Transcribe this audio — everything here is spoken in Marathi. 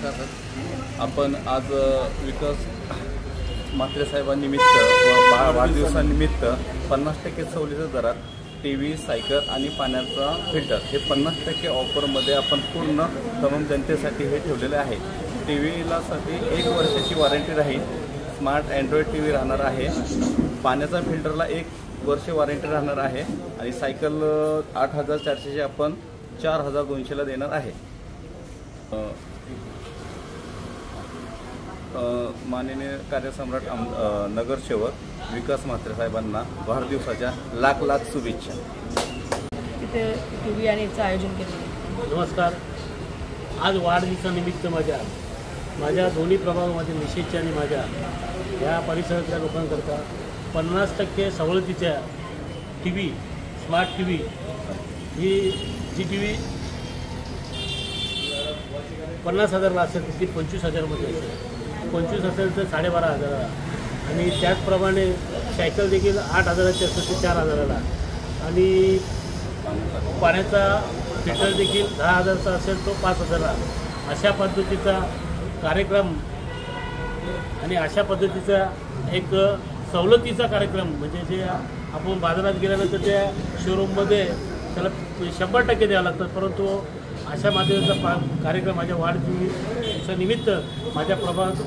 नमस्कार. आपण आज विकास म्हात्रे साहेबांनिमित्त व वाढदिवसानिमित्त 50% सवलतीच्या दरात TV, सायकल आणि पाण्याचा फिल्टर हे 50% ऑफरमध्ये आपण पूर्ण तमाम जनतेसाठी हे ठेवलेले आहे. TVला साठी 1 वर्षाची वॉरंटी राहील. स्मार्ट अँड्रॉइड TV राहणार आहे. पाण्याचा फिल्टरला 1 वर्ष वॉरंटी राहणार आहे आणि सायकल 8400ची आपण 4200ला देणार आहे. माननीय कार्यसम्राट नगरसेवक विकास म्हात्रे साहेबांना वाढदिवसाच्या लाख शुभेच्छा. तिथे TV आणि याचं आयोजन केलं. नमस्कार. आज वाढदिवसानिमित्त माझ्या दोन्ही प्रभागामध्ये निषेधच्या आणि माझ्या या परिसरातल्या लोकांकरता 50% सवलतीच्या TV, स्मार्ट TV ही जी TV 50,000ला असेल ती 25,000मध्ये असेल. 25,000 तर 12,500 आणि त्याचप्रमाणे सायकल देखील 8,000ची असेल ते 4,000ला आणि पाण्याचा फिल्टर देखील 10,000चा असेल तो 5,000ला. अशा पद्धतीचा कार्यक्रम आणि अशा पद्धतीचा एक सवलतीचा कार्यक्रम म्हणजे जे आपण बाजारात गेल्यानंतर त्या शोरूममध्ये त्याला 100% द्यावं लागतं, परंतु अशा माध्यमाचा कार्यक्रम माझ्या वाढदिवसानिमित्त माझ्या प्रभागात